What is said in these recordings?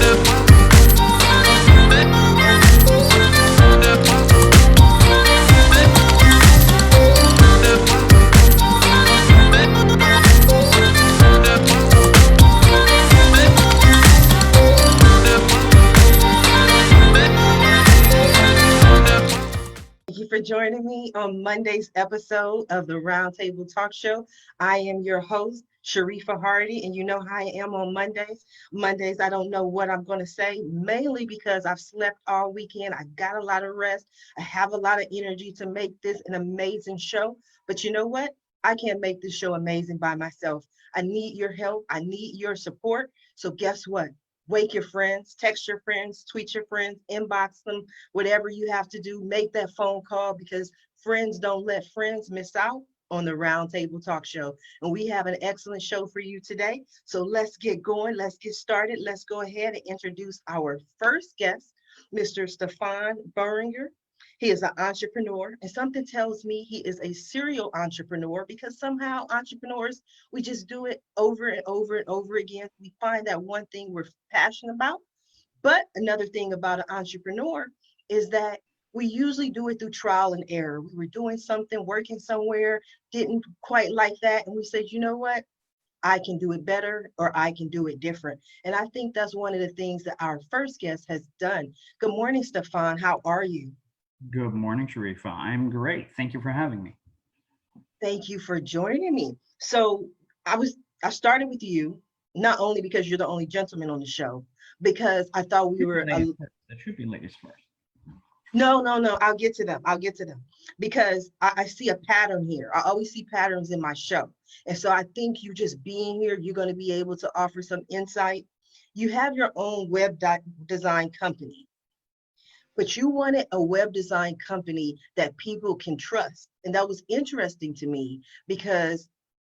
Thank you for joining me on Monday's episode of the Roundtable Talk Show. I am your host, Sharifa Hardy, and you know how I am on Mondays. Mondays, I don't know what I'm going to say, mainly because I've slept all weekend. I got a lot of rest. I have a lot of energy to make this an amazing show. But you know what? I can't make this show amazing by myself. I need your help. I need your support. So guess what? Wake your friends, text your friends, tweet your friends, inbox them, whatever you have to do, make that phone call because friends don't let friends miss out on the Roundtable Talk Show. And we have an excellent show for you today. So let's get going. Let's get started. Let's go ahead and introduce our first guest, Mr. Stephan Boehringer. He is an entrepreneur, and something tells me he is a serial entrepreneur because somehow entrepreneurs, we just do it over and over and over again. We find that one thing we're passionate about. But another thing about an entrepreneur is that we usually do it through trial and error. We were doing something, working somewhere, didn't quite like that. And we said, you know what? I can do it better or I can do it different. And I think that's one of the things that our first guest has done. Good morning, Stephan. How are you? Good morning, Sharifa. I'm great. Thank you for having me. Thank you for joining me. So I started with you, not only because you're the only gentleman on the show, because I thought we were That should be ladies first. no, I'll get to them. I'll get to them because I see a pattern here. I always see patterns in my show. And so I think you just being here, you're going to be able to offer some insight. You have your own design company, but you wanted a web design company that people can trust. And that was interesting to me because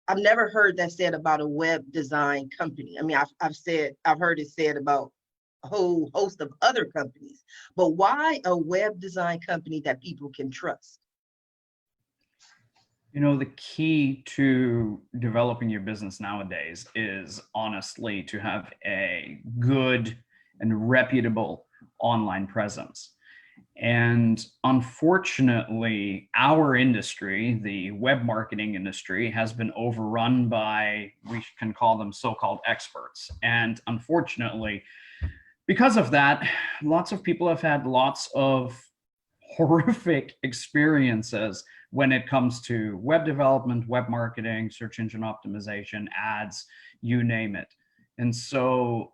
I've never heard that said about a web design company. I mean, I've heard it said about a whole host of other companies, but why a web design company that people can trust? You know, the key to developing your business nowadays is honestly to have a good and reputable online presence. And unfortunately, our industry, the web marketing industry, has been overrun by, we can call them so-called experts. And unfortunately, because of that, lots of people have had lots of horrific experiences when it comes to web development, web marketing, search engine optimization, ads, you name it. And so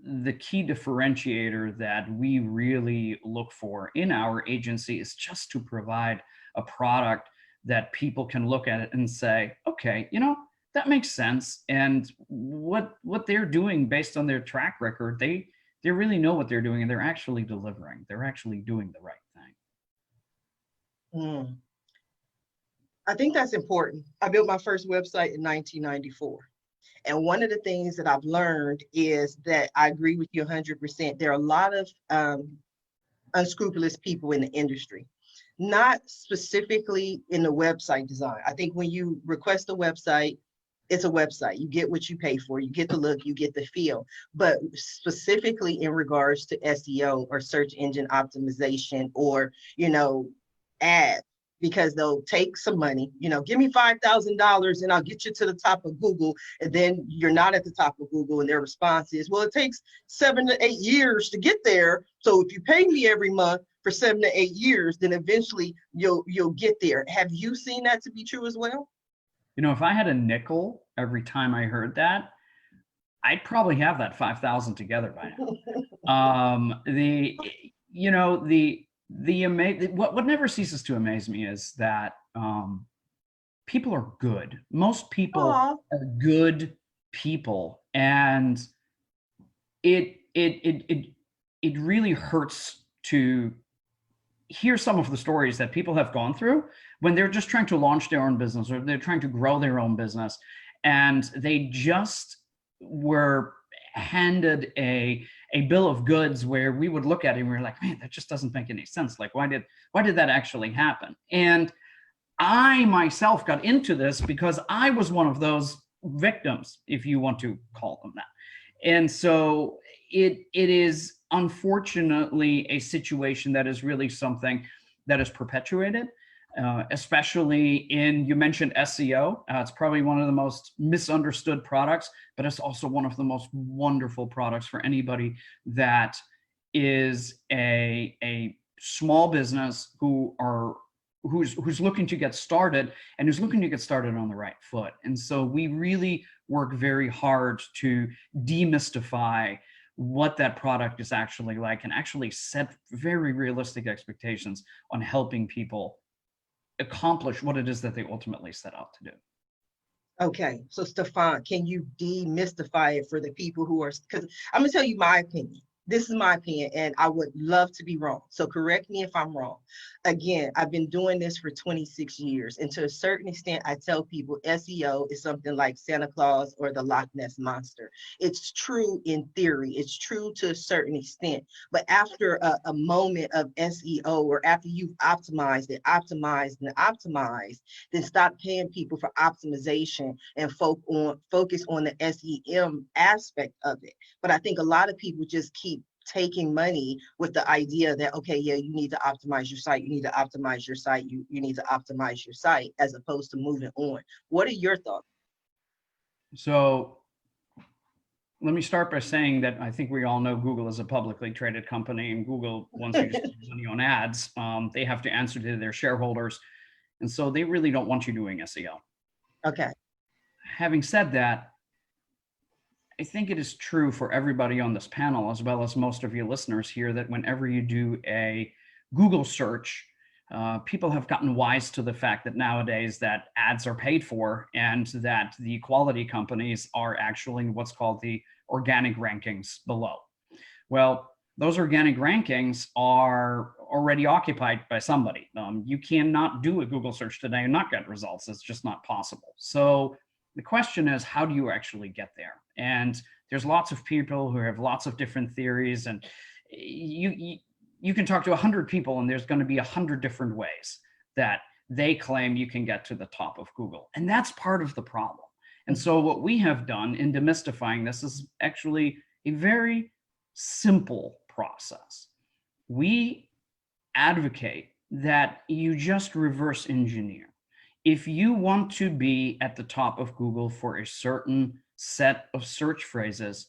the key differentiator that we really look for in our agency is just to provide a product that people can look at it and say, okay, you know, that makes sense. And what they're doing based on their track record, they really know what they're doing and they're actually delivering. They're actually doing the right thing. Hmm. I think that's important. I built my first website in 1994. And one of the things that I've learned is that I agree with you 100%. There are a lot of unscrupulous people in the industry, not specifically in the website design. I think when you request a website, it's a website. You get what you pay for. You get the look, you get the feel. But specifically in regards to SEO or search engine optimization or, ads, because they'll take some money, give me $5,000 and I'll get you to the top of Google. And then you're not at the top of Google and their response is, well, it takes 7 to 8 years to get there. So if you pay me every month for 7 to 8 years, then eventually you'll get there. Have you seen that to be true as well? You know, if I had a nickel every time I heard that, I'd probably have that 5,000 together by now. What never ceases to amaze me is that people are good. Most people Aww. are good people, and it really hurts to hear some of the stories that people have gone through when they're just trying to launch their own business or they're trying to grow their own business, and they just were handed a bill of goods where we would look at it and we're like, man, that just doesn't make any sense. Like, why did that actually happen? And I myself got into this because I was one of those victims, if you want to call them that. And so it is unfortunately a situation that is really something that is perpetuated, especially in, you mentioned SEO. It's probably one of the most misunderstood products, but it's also one of the most wonderful products for anybody that is a small business who's looking to get started, and who's looking to get started on the right foot. And so we really work very hard to demystify what that product is actually like, and actually set very realistic expectations on helping people accomplish what it is that they ultimately set out to do. Okay, so Stephan, can you demystify it for the people who are, because I'm gonna tell you my opinion. This is my opinion, and I would love to be wrong. So correct me if I'm wrong. Again, I've been doing this for 26 years. And to a certain extent, I tell people SEO is something like Santa Claus or the Loch Ness Monster. It's true in theory. It's true to a certain extent. But after a moment of SEO, or after you've optimized, then stop paying people for optimization and focus on the SEM aspect of it. But I think a lot of people just keep taking money with the idea that, okay, yeah, you need to optimize your site, you need to optimize your site, you need to optimize your site, as opposed to moving on. What are your thoughts? So let me start by saying that I think we all know Google is a publicly traded company, and Google, once you spend money on ads, they have to answer to their shareholders. And so they really don't want you doing SEO. Okay. Having said that, I think it is true for everybody on this panel, as well as most of your listeners here, that whenever you do a Google search, people have gotten wise to the fact that nowadays that ads are paid for, and that the quality companies are actually what's called the organic rankings below. Well, those organic rankings are already occupied by somebody. You cannot do a Google search today and not get results. It's just not possible. So the question is, how do you actually get there? And there's lots of people who have lots of different theories, and you can talk to 100 people, and there's going to be 100 different ways that they claim you can get to the top of Google. And that's part of the problem. And so what we have done in demystifying this is actually a very simple process. We advocate that you just reverse engineer. If you want to be at the top of Google for a certain set of search phrases,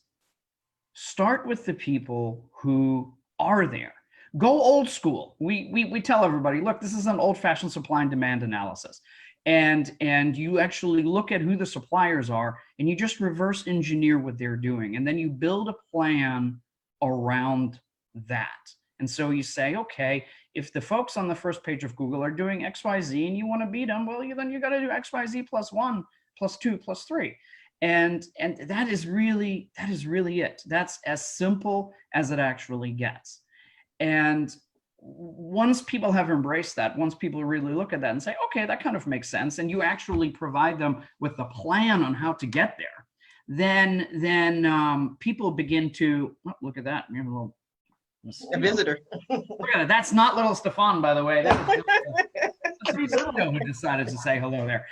start with the people who are there. Go old school. We tell everybody, look, this is an old-fashioned supply and demand analysis. And you actually look at who the suppliers are, and you just reverse engineer what they're doing. And then you build a plan around that. And so you say, okay, if the folks on the first page of Google are doing XYZ and you want to beat them, well, then you got to do XYZ plus 1, plus 2, plus 3. And that is really it. That's as simple as it actually gets. And once people have embraced that, once people really look at that and say, okay, that kind of makes sense, and you actually provide them with a plan on how to get there, then people begin to, oh, look at that. We have a visitor. Look at it. That's not little Stephan, by the way. That's who decided to say hello there.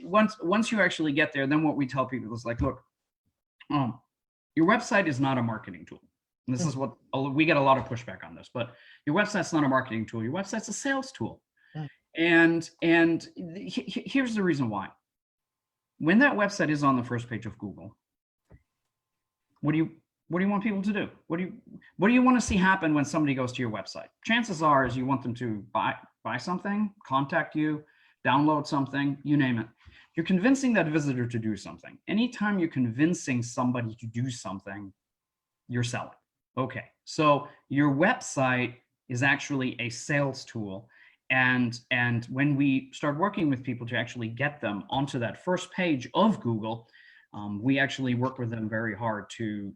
Once you actually get there, then what we tell people is like, look, your website is not a marketing tool. And this is what we get a lot of pushback on this, but your website's not a marketing tool. Your website's a sales tool. And here's the reason why. When that website is on the first page of Google, what do you want people to do? What do you want to see happen when somebody goes to your website? Chances are is you want them to buy something, contact you, download something, you name it. You're convincing that visitor to do something. Anytime you're convincing somebody to do something, you're selling. Okay, so your website is actually a sales tool. And when we start working with people to actually get them onto that first page of Google, we actually work with them very hard to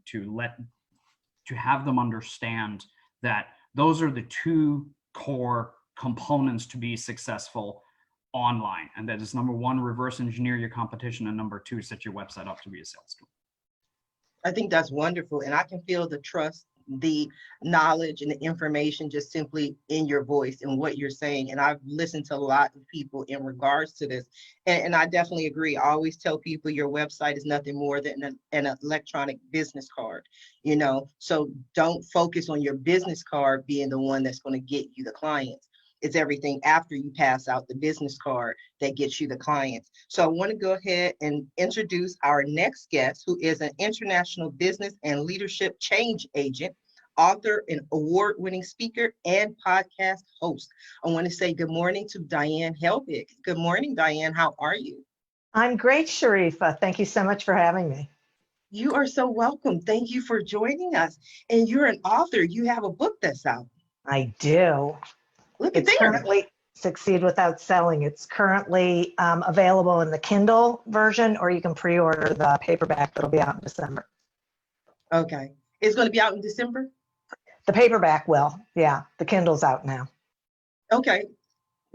have them understand that those are the two core components to be successful online. And that is, number one, reverse engineer your competition, and number two, set your website up to be a sales tool. I think that's wonderful. And I can feel the trust the knowledge and the information just simply in your voice and what you're saying. And I've listened to a lot of people in regards to this. And I definitely agree. I always tell people your website is nothing more than an electronic business card, you know, so don't focus on your business card being the one that's going to get you the clients. It's everything after you pass out the business card that gets you the clients. So I want to go ahead and introduce our next guest, who is an international business and leadership change agent, author, and award-winning speaker and podcast host. I want to say good morning to Diane Helbig. Good morning, Diane. How are you? I'm great, Sharifa. Thank you so much for having me. You are so welcome. Thank you for joining us. And you're an author. You have a book that's out. I do. Look at It's there. currently Succeed Without Selling. It's currently available in the Kindle version, or you can pre-order the paperback that'll be out in December. Okay. It's going to be out in December? The paperback will, yeah. The Kindle's out now. Okay.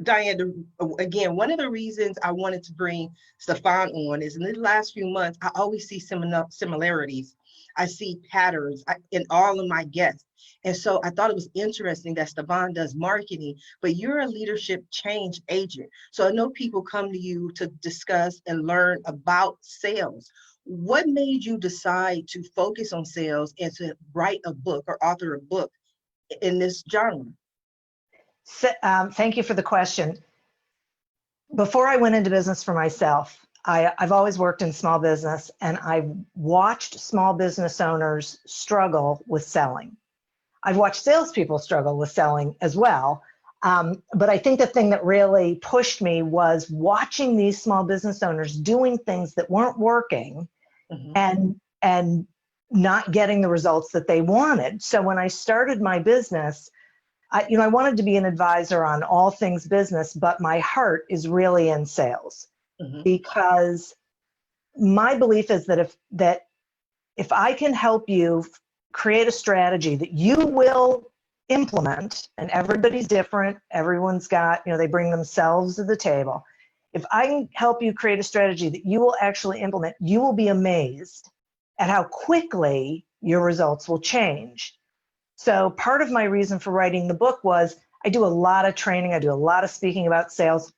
Diane, again, one of the reasons I wanted to bring Stephan on is in the last few months, I always see similarities. I see patterns in all of my guests. And so I thought it was interesting that Stephan does marketing, but you're a leadership change agent. So I know people come to you to discuss and learn about sales. What made you decide to focus on sales and to write a book or author a book in this genre? So, thank you for the question. Before I went into business for myself, I've always worked in small business, and I've watched small business owners struggle with selling. I've watched salespeople struggle with selling as well. But I think the thing that really pushed me was watching these small business owners doing things that weren't working and not getting the results that they wanted. So when I started my business, I wanted to be an advisor on all things business, but my heart is really in sales, because my belief is that if I can help you create a strategy that you will implement, and everybody's different, everyone's got, they bring themselves to the table. If I can help you create a strategy that you will actually implement, you will be amazed at how quickly your results will change. So part of my reason for writing the book was I do a lot of training, I do a lot of speaking about sales.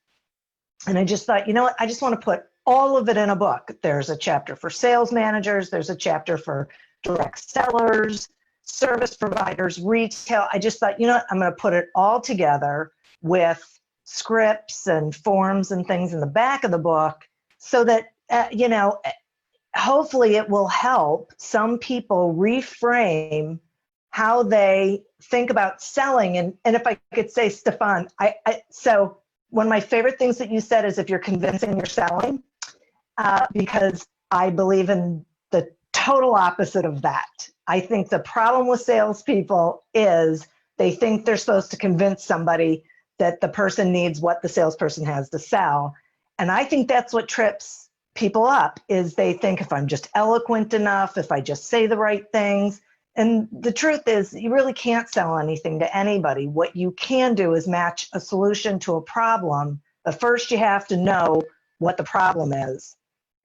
And I just thought, you know what, I just want to put all of it in a book. There's a chapter for sales managers, there's a chapter for direct sellers, service providers, retail. I just thought, you know what, I'm going to put it all together with scripts and forms and things in the back of the book so that, hopefully it will help some people reframe how they think about selling. And if I could say, Stephan, so one of my favorite things that you said is if you're convincing, you're selling, because I believe in the total opposite of that. I think the problem with salespeople is they think they're supposed to convince somebody that the person needs what the salesperson has to sell. And I think that's what trips people up, is they think if I'm just eloquent enough, if I just say the right things. And the truth is, you really can't sell anything to anybody. What you can do is match a solution to a problem, but first you have to know what the problem is.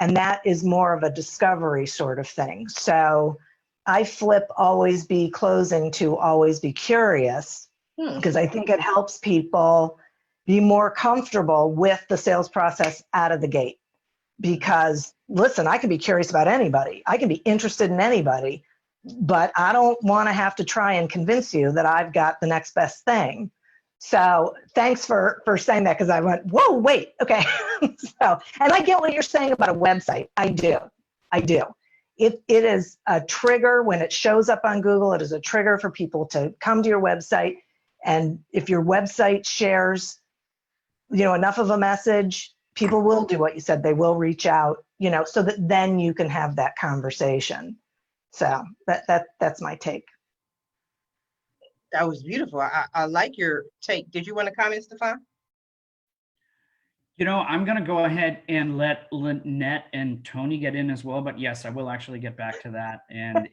And that is more of a discovery sort of thing. So I flip always be closing to always be curious, because I think it helps people be more comfortable with the sales process out of the gate. Because listen, I can be curious about anybody. I can be interested in anybody. But I don't want to have to try and convince you that I've got the next best thing. So thanks for saying that, because I went, whoa, wait, okay. And I get what you're saying about a website. I do. It is a trigger when it shows up on Google. It is a trigger for people to come to your website. And if your website shares, enough of a message, people will do what you said. They will reach out, so that then you can have that conversation. So that's my take. That was beautiful. I like your take. Did you want to comment, Stephan? I'm going to go ahead and let Lynette and Toni get in as well. But yes, I will actually get back to that and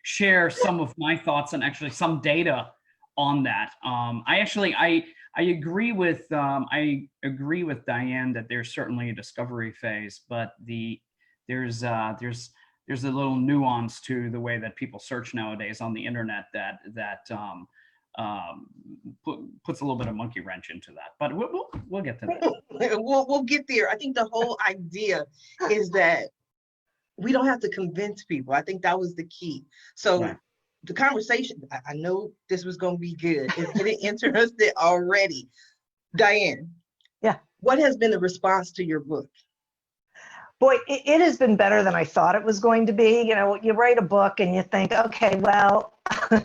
share some of my thoughts and actually some data on that. I agree with Diane that there's certainly a discovery phase, but there's there's a little nuance to the way that people search nowadays on the internet that puts a little bit of monkey wrench into that. But we'll get to that. We'll get there. I think the whole idea is that we don't have to convince people. I think that was the key. So Right. the conversation, I know this was going to be good. It's getting interested already. Diane. Yeah. What has been the response to your book? Boy, it has been better than I thought it was going to be. You know, you write a book and you think, okay, well,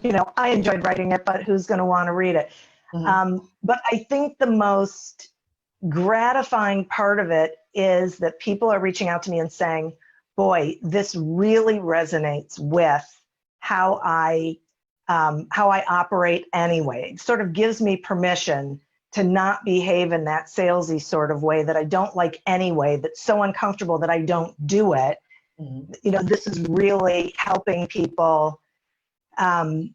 you know, I enjoyed writing it, but who's going to want to read it? But I think the most gratifying part of it is that people are reaching out to me and saying, boy, this really resonates with how I operate anyway. It sort of gives me permission to not behave in that salesy sort of way that I don't like anyway, that's so uncomfortable that I don't do it. You know, this is really helping people own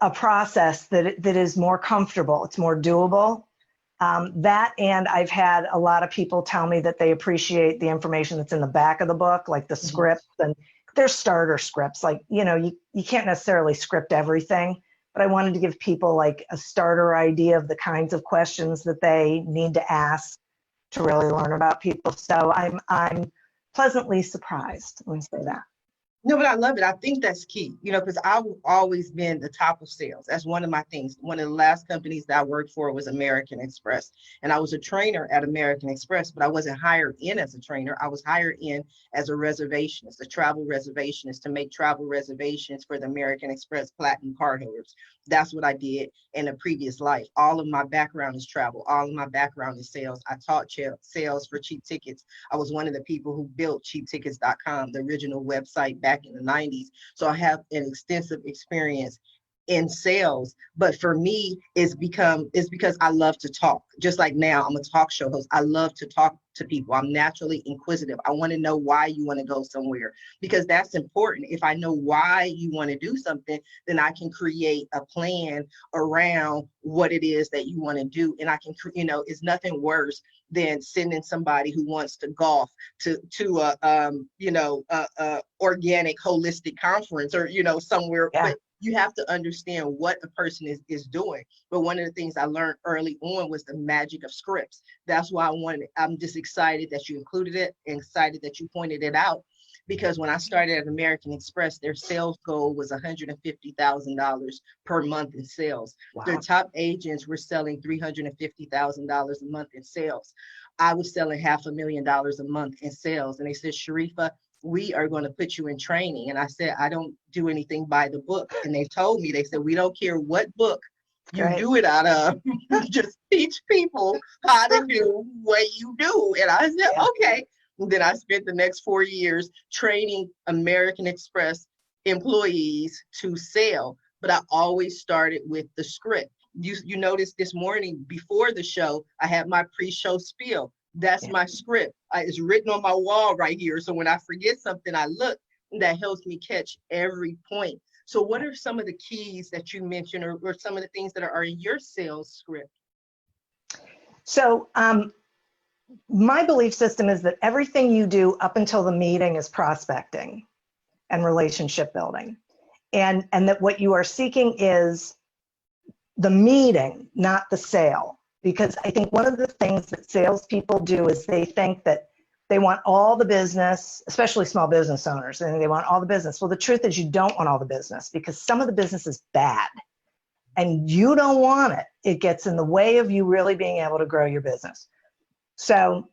a process that is more comfortable. It's more doable. That, and I've had a lot of people tell me that they appreciate the information that's in the back of the book, like the scripts, and they're starter scripts. Like, you know, you can't necessarily script everything, but I wanted to give people like a starter idea of the kinds of questions that they need to ask to really learn about people. So I'm pleasantly surprised, let me say that. No, but I love it. I think that's key, you know, because I've always been the top of sales. That's one of my things. One of the last companies that I worked for was American Express. And I was a trainer at American Express, but I wasn't hired in as a trainer. I was hired in as a reservationist, a travel reservationist, to make travel reservations for the American Express Platinum cardholders. That's what I did in a previous life. All of my background is travel. All of my background is sales. I taught sales for Cheap Tickets. I was one of the people who built cheaptickets.com, the original website back in the 90s. So I have an extensive experience in sales, but for me, it's because I love to talk. Just like now, I'm a talk show host. I love to talk to people. I'm naturally inquisitive. I want to know why you want to go somewhere, because that's important. If I know why you want to do something, then I can create a plan around what it is that you want to do. And I can, you know, it's nothing worse than sending somebody who wants to golf to a organic holistic conference, or, you know, somewhere. Yeah. But you have to understand what a person is doing. But one of the things I learned early on was the magic of scripts. That's why I'm just excited that you included it, and excited that you pointed it out, because when I started at American Express, their sales goal was $150,000 per month in sales. Wow. Their top agents were selling $350,000 a month in sales. I was selling $500,000 a month in sales. And they said, Sharifa, we are going to put you in training. And I said, I don't do anything by the book. And they told me, they said, we don't care what book you do it out of. Just teach people how to do what you do. And I said, okay. And then I spent the next 4 years training American Express employees to sell. But I always started with the script. You noticed this morning before the show, I had my pre-show spiel. That's my script. It's written on my wall right here. So when I forget something, I look, and that helps me catch every point. So what are some of the keys that you mentioned, or some of the things that are in your sales script? So my belief system is that everything you do up until the meeting is prospecting and relationship building. And that what you are seeking is the meeting, not the sale. Because I think one of the things that salespeople do is they think that they want all the business, especially small business owners, and they want all the business. Well, the truth is you don't want all the business, because some of the business is bad and you don't want it. It gets in the way of you really being able to grow your business. So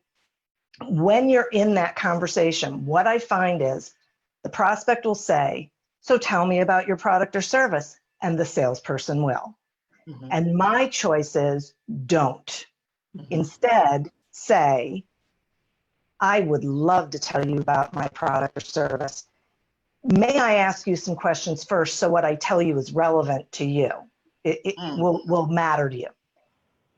when you're in that conversation, what I find is the prospect will say, so tell me about your product or service, and the salesperson will. Mm-hmm. And my choice is don't. Mm-hmm. Instead, say, I would love to tell you about my product or service. May I ask you some questions first, so what I tell you is relevant to you? It will matter to you.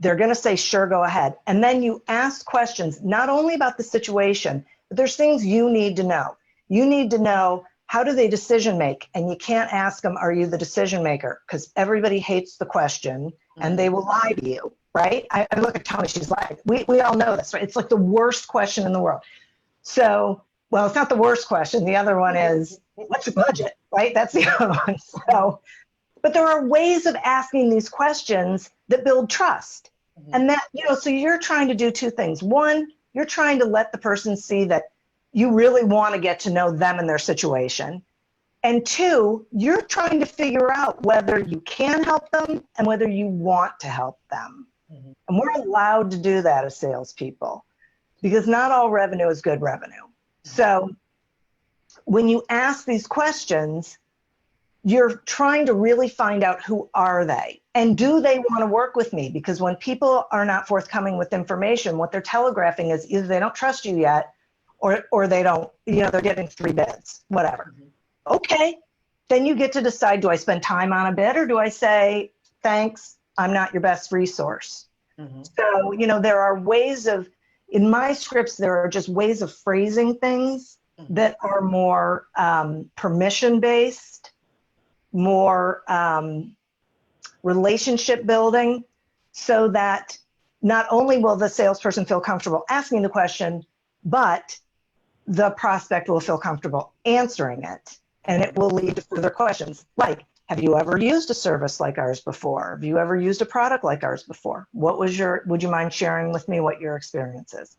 They're going to say, sure, go ahead. And then you ask questions, not only about the situation, but there's things you need to know. You need to know, how do they decision make? And you can't ask them, are you the decision maker? Because everybody hates the question and they will lie to you, right? I look at Toni, she's like, we all know this, right? It's like the worst question in the world. So, well, it's not the worst question. The other one is, what's your budget, right? That's the other one. So, but there are ways of asking these questions that build trust. And that, so you're trying to do two things. One, you're trying to let the person see that you really want to get to know them and their situation. And two, you're trying to figure out whether you can help them and whether you want to help them. And we're allowed to do that as salespeople because not all revenue is good revenue. So when you ask these questions, you're trying to really find out who are they and do they want to work with me? Because when people are not forthcoming with information, what they're telegraphing is either they don't trust you yet or they don't, they're getting 3 bids, whatever. Okay, then you get to decide, do I spend time on a bid or do I say, thanks, I'm not your best resource? So, there are ways of, in my scripts, there are just ways of phrasing things that are more permission-based, more relationship building, so that not only will the salesperson feel comfortable asking the question, but the prospect will feel comfortable answering it. And it will lead to further questions like, have you ever used a service like ours before? Have you ever used a product like ours before? Would you mind sharing with me what your experience is?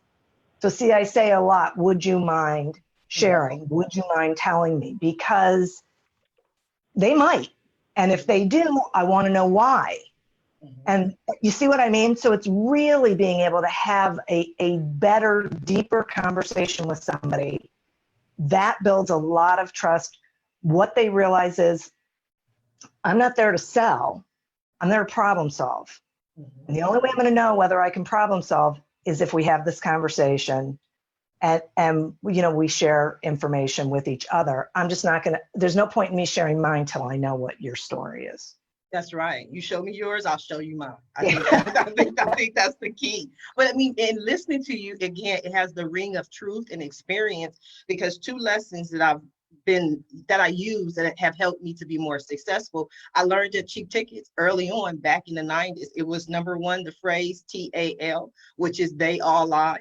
So see, I say a lot, would you mind sharing? Would you mind telling me? Because they might. And if they do, I want to know why. And you see what I mean? So it's really being able to have a better, deeper conversation with somebody. That builds a lot of trust. What they realize is, I'm not there to sell, I'm there to problem solve. And the only way I'm going to know whether I can problem solve is if we have this conversation and we share information with each other. I'm just not going to, there's no point in me sharing mine till I know what your story is. That's right. You show me yours, I'll show you mine. I think that's the key. But I mean, in listening to you, again, it has the ring of truth and experience, because 2 lessons that I use that have helped me to be more successful. I learned at Cheap Tickets early on back in the 90s. It was number 1, the phrase TAL, which is they all lie.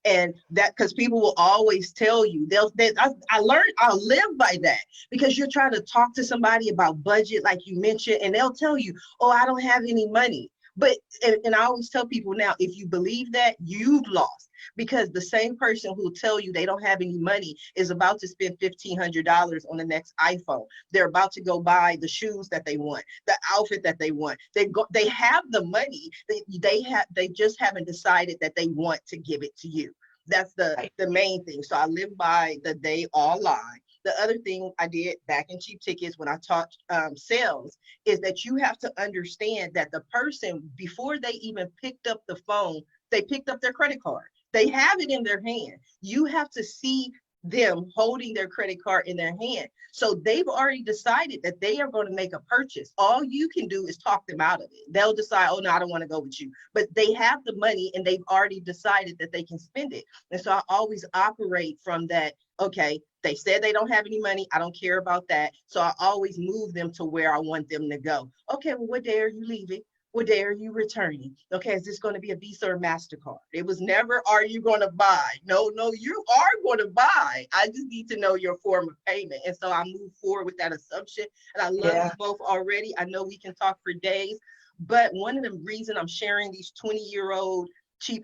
And that, because people will always tell you, I live by that, because you're trying to talk to somebody about budget, like you mentioned, and they'll tell you, oh, I don't have any money. But, and I always tell people now, if you believe that, you've lost, because the same person who will tell you they don't have any money is about to spend $1,500 on the next iPhone. They're about to go buy the shoes that they want, the outfit that they want. They have the money. They just haven't decided that they want to give it to you. That's the main thing. So I live by the they all lie. The other thing I did back in Cheap Tickets when I taught sales is that you have to understand that the person, before they even picked up the phone, they picked up their credit card. They have it in their hand. You have to see them holding their credit card in their hand. So they've already decided that they are going to make a purchase. All you can do is talk them out of it. They'll decide, oh, no, I don't want to go with you. But they have the money and they've already decided that they can spend it. And so I always operate from that. Okay, they said they don't have any money. I don't care about that. So I always move them to where I want them to go. Okay, well, what day are you leaving? What day are you returning? Okay, is this going to be a Visa or MasterCard? It was never, are you going to buy? No, you are going to buy. I just need to know your form of payment. And so I move forward with that assumption. And I love you both already. I know we can talk for days. But one of the reasons I'm sharing these 20-year-old cheap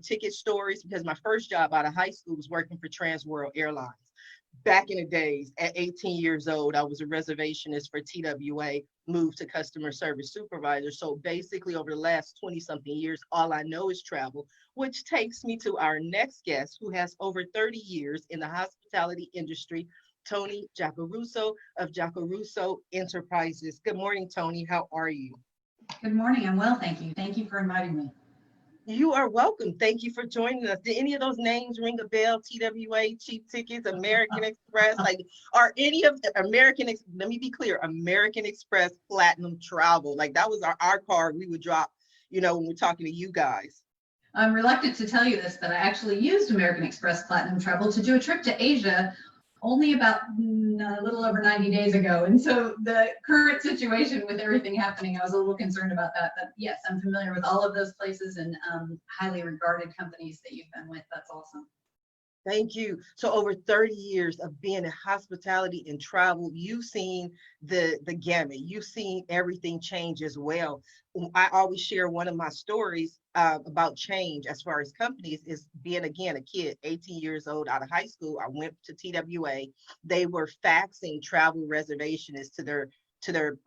ticket stories, because my first job out of high school was working for Trans World Airlines. Back in the days, at 18 years old, I was a reservationist for TWA, moved to customer service supervisor. So basically over the last 20-something years, all I know is travel, which takes me to our next guest, who has over 30 years in the hospitality industry, Toni Jacaruso of Jacaruso Enterprises. Good morning, Toni. How are you? Good morning. I'm well, thank you. Thank you for inviting me. You are welcome. Thank you for joining us. Did any of those names ring a bell? TWA, Cheap Tickets, American Express, are any of the let me be clear, American Express Platinum Travel, that was our card we would drop, when we're talking to you guys. I'm reluctant to tell you this, but I actually used American Express Platinum Travel to do a trip to Asia only about a little over 90 days ago. And so the current situation with everything happening, I was a little concerned about that. But yes, I'm familiar with all of those places and highly regarded companies that you've been with. That's awesome. Thank you. So over 30 years of being in hospitality and travel, you've seen the gamut. You've seen everything change as well. I always share one of my stories about change as far as companies is being, again, a kid, 18 years old out of high school. I went to TWA. They were faxing travel reservations to their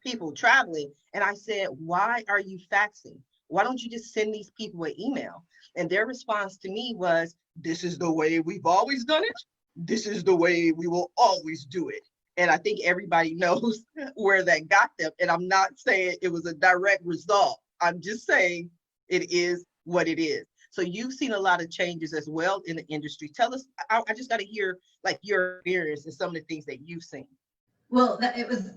people traveling. And I said, why are you faxing? Why don't you just send these people an email? And their response to me was, this is the way we've always done it. This is the way we will always do it. And I think everybody knows where that got them. And I'm not saying it was a direct result. I'm just saying it is what it is. So you've seen a lot of changes as well in the industry. Tell us, I just got to hear like your experience and some of the things that you've seen. Well,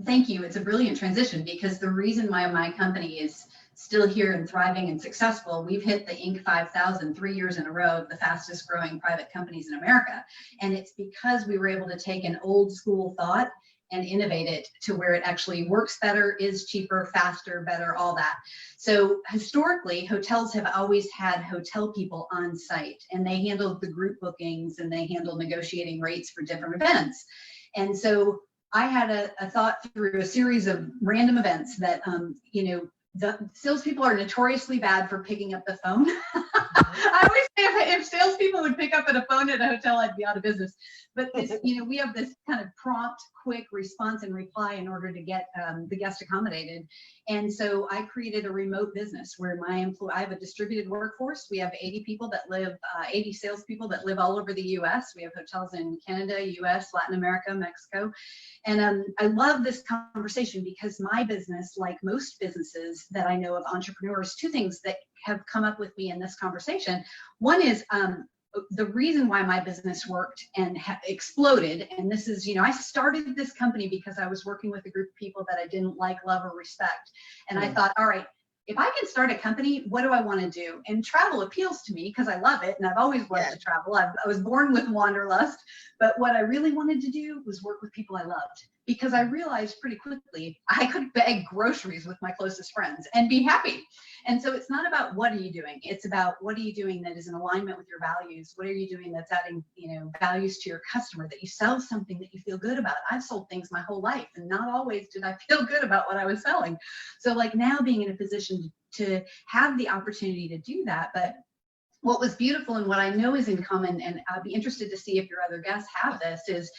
thank you. It's a brilliant transition because the reason why my company is still here and thriving and successful, we've hit the Inc. 5000 3 years in a row of the fastest growing private companies in America. And it's because we were able to take an old school thought and innovate it to where it actually works better, is cheaper, faster, better, all that. So historically, hotels have always had hotel people on site, and they handled the group bookings and they handled negotiating rates for different events. And so I had a thought through a series of random events that, the salespeople are notoriously bad for picking up the phone. I always say if salespeople would pick up a phone at a hotel, I'd be out of business. But this, we have this kind of prompt, quick response and reply in order to get the guest accommodated. And so I created a remote business where I have a distributed workforce. We have 80 people that live, 80 salespeople that live all over the U.S. We have hotels in Canada, U.S., Latin America, Mexico. And I love this conversation because my business, like most businesses that I know of entrepreneurs, two things that have come up with me in this conversation. One is the reason why my business worked and exploded. And this is, I started this company because I was working with a group of people that I didn't like, love, or respect. And I thought, all right, if I can start a company, what do I want to do? And travel appeals to me because I love it. And I've always loved to travel. I was born with wanderlust. But what I really wanted to do was work with people I loved, because I realized pretty quickly I could bag groceries with my closest friends and be happy. And so it's not about what are you doing. It's about what are you doing that is in alignment with your values? What are you doing that's adding, values to your customer, that you sell something that you feel good about? I've sold things my whole life, and not always did I feel good about what I was selling. So like now being in a position to have the opportunity to do that. But what was beautiful and what I know is in common, and I'd be interested to see if your other guests have this, is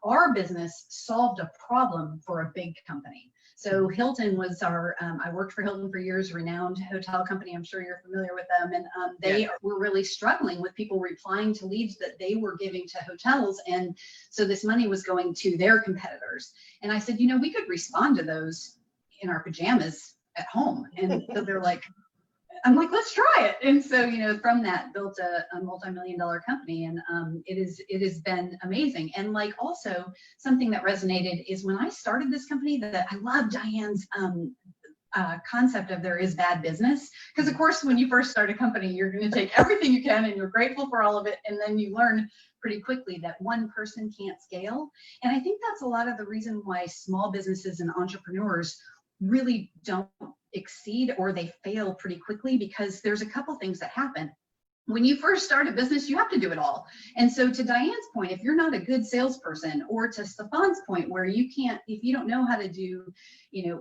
our business solved a problem for a big company. So Hilton was I worked for Hilton for years, renowned hotel company. I'm sure you're familiar with them. And they were really struggling with people replying to leads that they were giving to hotels. And so this money was going to their competitors. And I said, we could respond to those in our pajamas at home. And so they're like, I'm like, let's try it. And so, from that built a multi-million-dollar company, and it has been amazing. And like also something that resonated is when I started this company, that I love Diane's concept of there is bad business. Because of course, when you first start a company, you're going to take everything you can and you're grateful for all of it. And then you learn pretty quickly that one person can't scale. And I think that's a lot of the reason why small businesses and entrepreneurs really don't exceed, or they fail pretty quickly, because there's a couple things that happen. When you first start a business, you have to do it all. And so to Diane's point, if you're not a good salesperson, or to Stephan's point, where if you don't know how to do,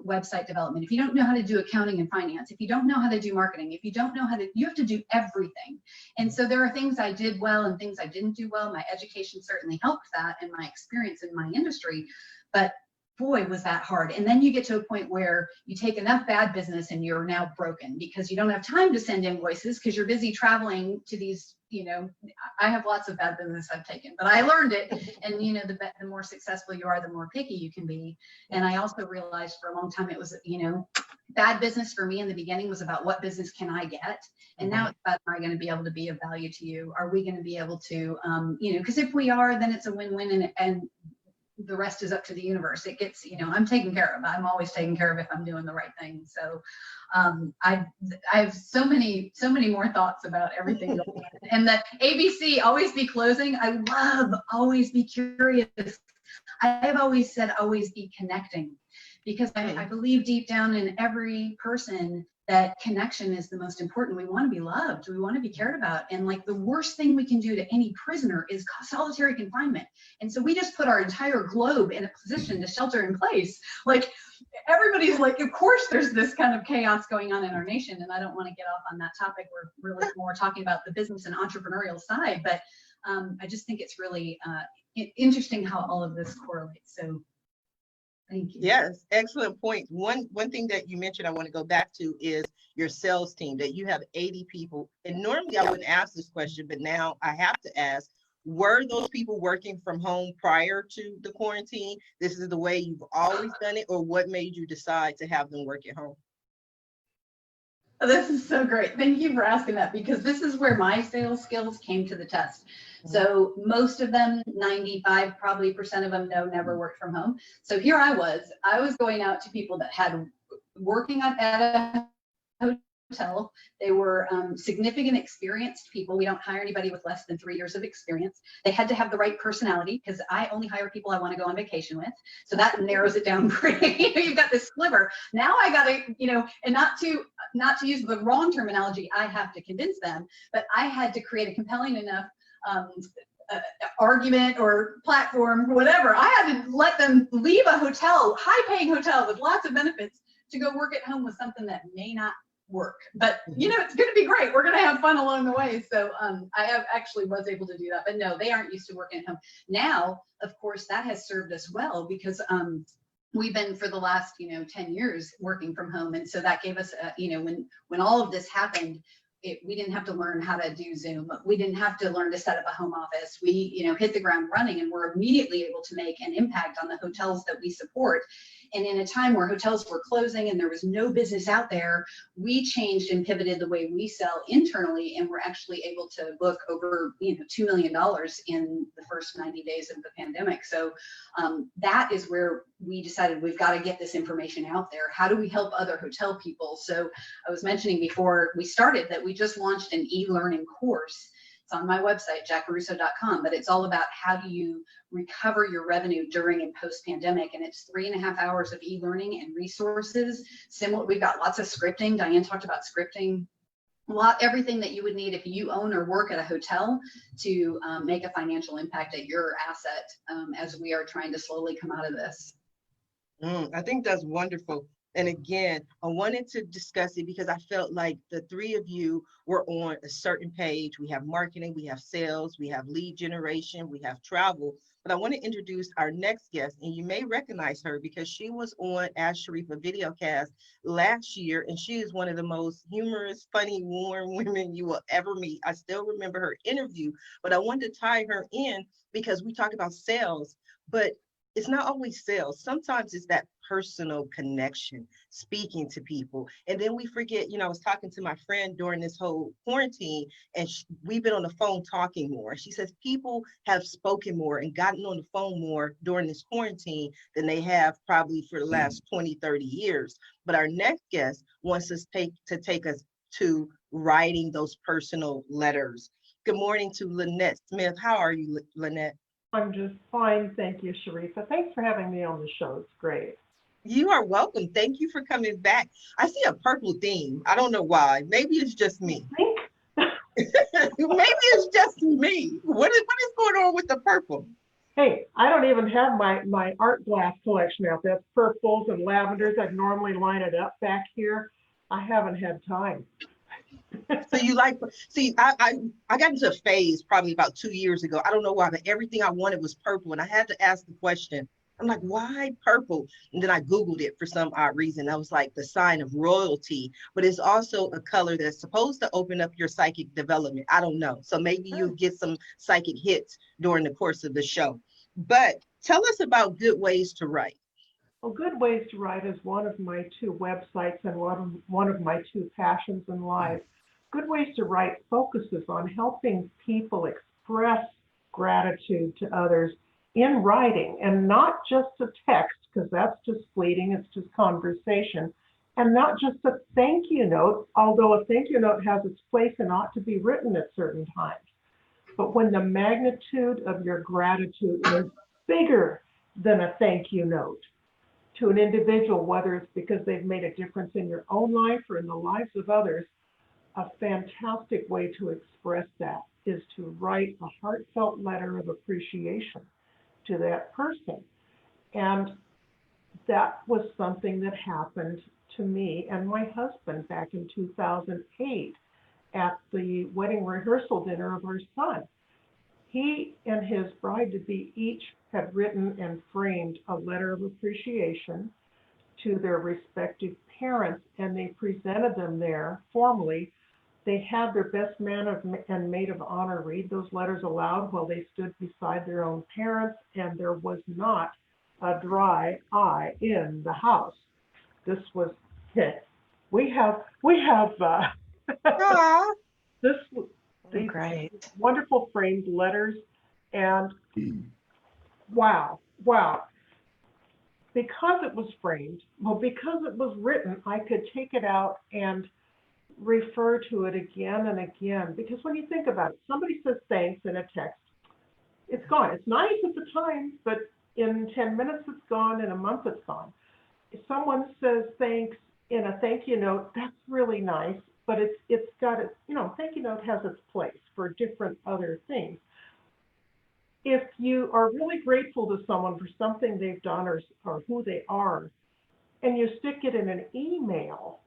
website development, if you don't know how to do accounting and finance, if you don't know how to do marketing, if you don't know you have to do everything. And so there are things I did well and things I didn't do well. My education certainly helped that, and my experience in my industry, but boy, was that hard. And then you get to a point where you take enough bad business and you're now broken because you don't have time to send invoices because you're busy traveling to these, I have lots of bad business I've taken, but I learned it. And, the more successful you are, the more picky you can be. And I also realized for a long time, it was, bad business for me in the beginning was about what business can I get? And now it's about, am I going to be able to be of value to you? Are we going to be able to, because if we are, then it's a win-win, and the rest is up to the universe. It gets, I'm taken care of. I'm always taken care of if I'm doing the right thing. So I have so many more thoughts about everything going on. And the ABC, always be closing. I love always be curious. I have always said, always be connecting, because I believe deep down in every person that connection is the most important. We want to be loved. We want to be cared about. And like the worst thing we can do to any prisoner is solitary confinement. And so we just put our entire globe in a position to shelter in place. Like everybody's like, of course there's this kind of chaos going on in our nation. And I don't want to get off on that topic. We're really more talking about the business and entrepreneurial side, but I just think it's really interesting how all of this correlates. So thank you. Yes, excellent point. One thing that you mentioned I want to go back to is your sales team, that you have 80 people. And normally I wouldn't ask this question, but now I have to ask, were those people working from home prior to the quarantine? This is the way you've always done it, or what made you decide to have them work at home? This is so great. Thank you for asking that, because this is where my sales skills came to the test. So most of them, 95 probably % of them, never worked from home. So here I was going out to people that had working at a hotel. They were significant experienced people. We don't hire anybody with less than 3 years of experience. They had to have the right personality, because I only hire people I want to go on vacation with. So that narrows it down pretty. You've got this sliver. Now I got to, and not to use the wrong terminology, I have to convince them, but I had to create a compelling enough argument or platform, whatever. I had to let them leave a hotel, high-paying hotel with lots of benefits, to go work at home with something that may not work. But it's going to be great. We're going to have fun along the way. So I actually was able to do that. But no, they aren't used to working at home. Now, of course, that has served us well, because we've been for the last 10 years working from home, and so that gave us when all of this happened, we didn't have to learn how to do Zoom. We didn't have to learn to set up a home office. We hit the ground running, and we're immediately able to make an impact on the hotels that we support. And in a time where hotels were closing and there was no business out there, we changed and pivoted the way we sell internally, and we're actually able to book over $2 million in the first 90 days of the pandemic. So that is where we decided we've got to get this information out there. How do we help other hotel people? So I was mentioning before we started that we just launched an e-learning course. It's on my website, jacaruso.com, but it's all about how do you recover your revenue during and post-pandemic. And it's 3.5 hours of e-learning and resources. We've got lots of scripting. Diane talked about scripting. Everything that you would need if you own or work at a hotel to make a financial impact at your asset as we are trying to slowly come out of this. I think that's wonderful. And again, I wanted to discuss it because I felt like the three of you were on a certain page. We have marketing, we have sales, we have lead generation, we have travel. But I want to introduce our next guest, and you may recognize her because she was on Ask Sharifa Videocast last year, and she is one of the most humorous, funny, warm women you will ever meet. I still remember her interview, but I wanted to tie her in because we talk about sales, but it's not always sales. Sometimes it's that personal connection, speaking to people. And then we forget, I was talking to my friend during this whole quarantine, and we've been on the phone talking more. She says people have spoken more and gotten on the phone more during this quarantine than they have probably for the last 20, 30 years. But our next guest wants us to take us to writing those personal letters. Good morning to Lynette Smith. How are you, Lynette? I'm just fine, thank you, Sharifa. Thanks for having me on the show. It's great. You are welcome. Thank you for coming back. I see a purple theme. I don't know why. Maybe it's just me. Maybe it's just me. What is going on with the purple? Hey, I don't even have my art glass collection out. That's purples and lavenders. I'd normally line it up back here. I haven't had time. So you I got into a phase probably about 2 years ago. I don't know why, but everything I wanted was purple. And I had to ask the question, I'm like, why purple? And then I Googled it for some odd reason. I was like, the sign of royalty, but it's also a color that's supposed to open up your psychic development. I don't know. So maybe you'll get some psychic hits during the course of the show. But tell us about Good Ways to Write. Well, Good Ways to Write is one of my 2 websites and one of my 2 passions in life. Good Ways to Write focuses on helping people express gratitude to others in writing, and not just a text, because that's just fleeting, it's just conversation, and not just a thank you note, although a thank you note has its place and ought to be written at certain times. But when the magnitude of your gratitude is bigger than a thank you note, to an individual, whether it's because they've made a difference in your own life or in the lives of others, a fantastic way to express that is to write a heartfelt letter of appreciation to that person. And that was something that happened to me and my husband back in 2008 at the wedding rehearsal dinner of our son. He and his bride-to-be each had written and framed a letter of appreciation to their respective parents, and they presented them there formally. They had their best man and maid of honor read those letters aloud while they stood beside their own parents, and there was not a dry eye in the house. This was it. We have Aw. these Great. wonderful framed letters, and wow, because it was framed, because it was written, I could take it out and refer to it again and again. Because when you think about it, somebody says thanks in a text, it's gone. It's nice at the time, but in 10 minutes it's gone, in a month it's gone. If someone says thanks in a thank you note, that's really nice, but it's got it, thank you note has its place for different other things. If you are really grateful to someone for something they've done or who they are, and you stick it in an email,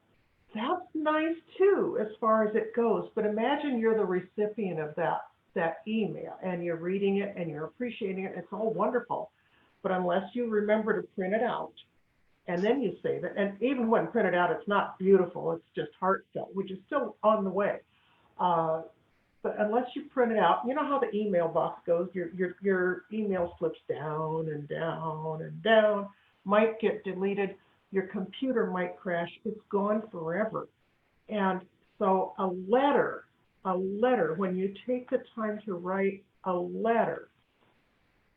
that's nice too, as far as it goes. But imagine you're the recipient of that email, and you're reading it and you're appreciating it. It's all wonderful. But unless you remember to print it out, and then you save it, and even when printed out, it's not beautiful, it's just heartfelt, which is still on the way. But unless you print it out, you know how the email box goes, your email slips down and down and down, might get deleted, your computer might crash, it's gone forever. And so a letter, when you take the time to write a letter,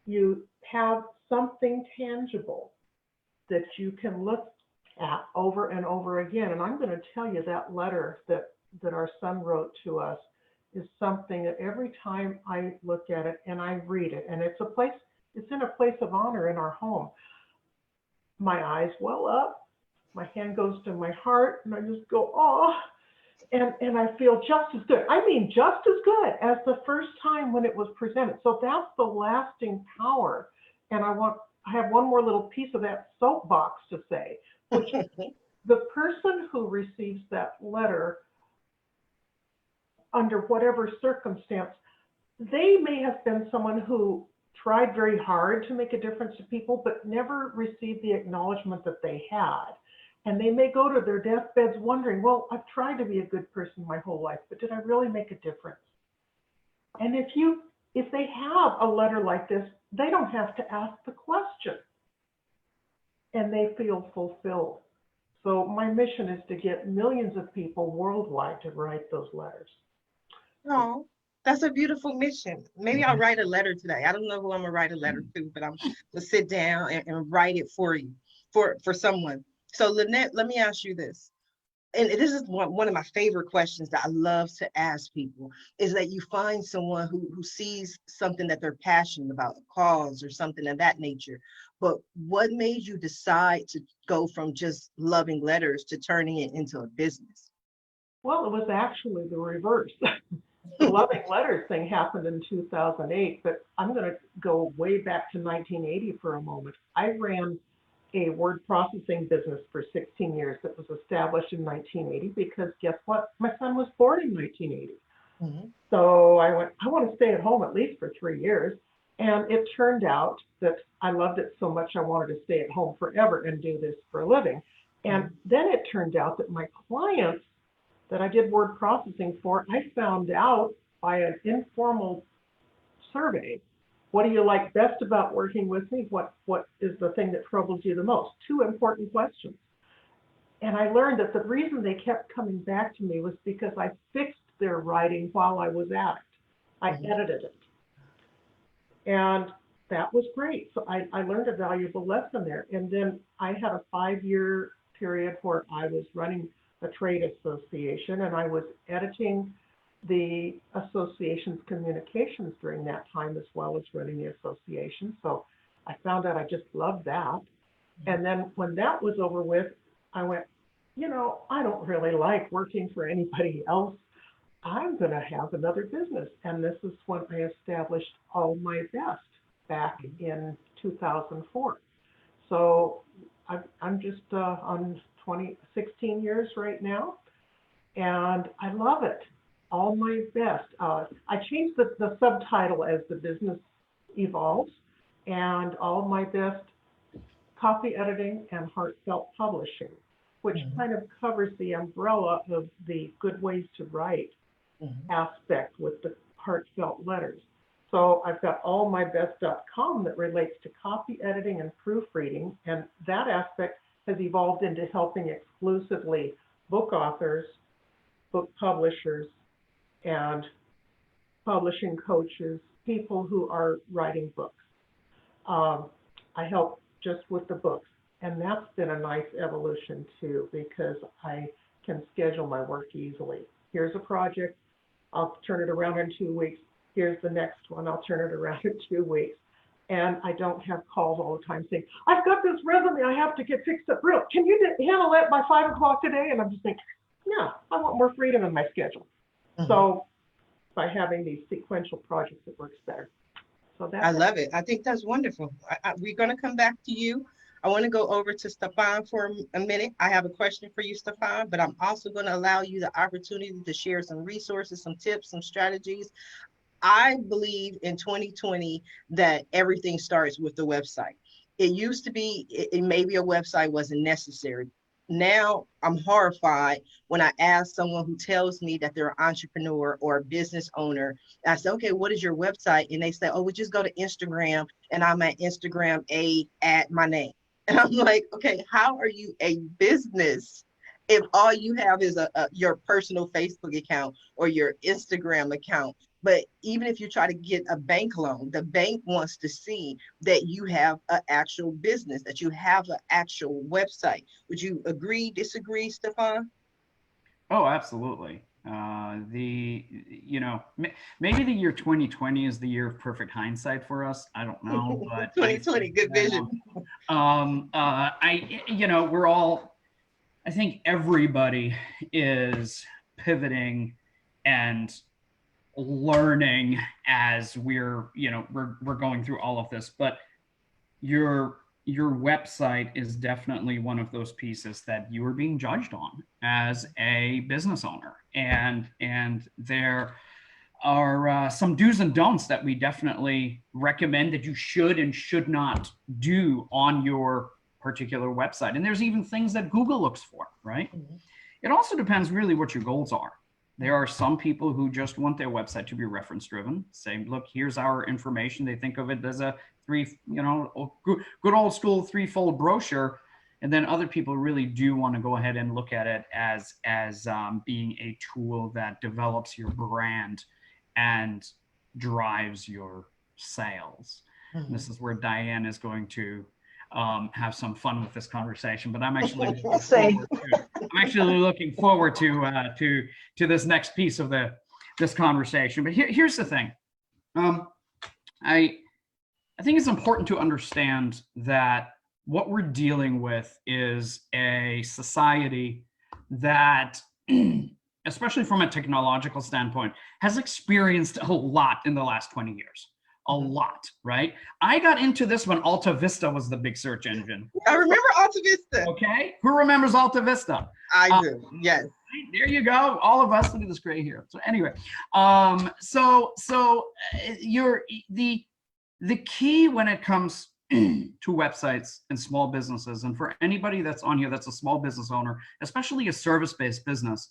you have something tangible that you can look at over and over again. And I'm going to tell you, that letter that our son wrote to us is something that every time I look at it and I read it, and it's in a place of honor in our home, my eyes well up, my hand goes to my heart, and I just go, oh, and I feel just as good. I mean, just as good as the first time when it was presented. So that's the lasting power. And I have one more little piece of that soapbox to say, which the person who receives that letter, under whatever circumstance, they may have been someone who tried very hard to make a difference to people, but never received the acknowledgement that they had. And they may go to their deathbeds wondering, well, I've tried to be a good person my whole life, but did I really make a difference? And if they have a letter like this, they don't have to ask the question, and they feel fulfilled. So my mission is to get millions of people worldwide to write those letters. Oh, that's a beautiful mission. Maybe I'll write a letter today. I don't know who I'm gonna write a letter to, but I'm gonna sit down and write it for you, for someone. So Lynette, let me ask you this. And this is one of my favorite questions that I love to ask people, is that you find someone who sees something that they're passionate about, a cause or something of that nature. But what made you decide to go from just loving letters to turning it into a business? Well, it was actually the reverse. The loving letters thing happened in 2008, but I'm going to go way back to 1980 for a moment. I ran a word processing business for 16 years that was established in 1980 because guess what? My son was born in 1980. Mm-hmm. So I want to stay at home at least for 3 years. And it turned out that I loved it so much I wanted to stay at home forever and do this for a living. And then it turned out that my clients that I did word processing for, I found out by an informal survey, what do you like best about working with me? What is the thing that troubles you the most? 2 important questions. And I learned that the reason they kept coming back to me was because I fixed their writing while I was at it. I edited it. And that was great. So I learned a valuable lesson there. And then I had a 5-year period where I was running a trade association, and I was editing the association's communications during that time, as well as running the association. So I found out I just loved that. And then when that was over with, I went, you know, I don't really like working for anybody else. I'm going to have another business. And this is when I established All My Best back in 2004. So I'm just on 16 years right now, and I love it. All My Best. I changed the subtitle as the business evolves, and All My Best copy editing and heartfelt publishing, which kind of covers the umbrella of the good ways to write aspect with the heartfelt letters. So I've got allmybest.com that relates to copy editing and proofreading, and that aspect has evolved into helping exclusively book authors, book publishers, and publishing coaches, people who are writing books. I help just with the books, and that's been a nice evolution too, because I can schedule my work easily. Here's a project, I'll turn it around in 2 weeks. Here's the next one, I'll turn it around in 2 weeks. And I don't have calls all the time saying, I've got this resume I have to get fixed up. Real, can you handle that by 5 o'clock today? And I'm just thinking, yeah, I want more freedom in my schedule. So by having these sequential projects, it works better. So I love it. I think that's wonderful. We're going to come back to you. I want to go over to Stephan for a minute. I have a question for you, Stephan, but I'm also going to allow you the opportunity to share some resources, some tips, some strategies. I believe in 2020 that everything starts with the website. It used to be, maybe a website wasn't necessary. Now I'm horrified when I ask someone who tells me that they're an entrepreneur or a business owner. I say, okay, what is your website? And they say, oh, we just go to Instagram, and I'm at Instagram at my name. And I'm like, okay, how are you a business if all you have is your personal Facebook account or your Instagram account? But even if you try to get a bank loan, the bank wants to see that you have an actual business, that you have an actual website. Would you agree, disagree, Stephan? Oh, absolutely. Maybe the year 2020 is the year of perfect hindsight for us. I don't know, but 2020, good vision. We're all, I think everybody is pivoting and learning as we're going through all of this, but your website is definitely one of those pieces that you are being judged on as a business owner, and there are some do's and don'ts that we definitely recommend that you should and should not do on your particular website. And there's even things that Google looks for, right? It also depends really what your goals are. There are some people who just want their website to be reference driven, saying, look, here's our information. They think of it as a good old school threefold brochure. And then other people really do want to go ahead and look at it as being a tool that develops your brand and drives your sales. This is where Diane is going to have some fun with this conversation, but I'm actually looking forward to this next piece of this conversation. But here's the thing. I think it's important to understand that what we're dealing with is a society that, especially from a technological standpoint, has experienced a lot in the last 20 years. A lot, right? I got into this when Alta Vista was the big search engine. I remember Alta Vista. Okay, who remembers Alta Vista? I do, yes. There you go. All of us. Look at this gray here. So anyway, the key when it comes to websites and small businesses, and for anybody that's on here that's a small business owner, especially a service-based business,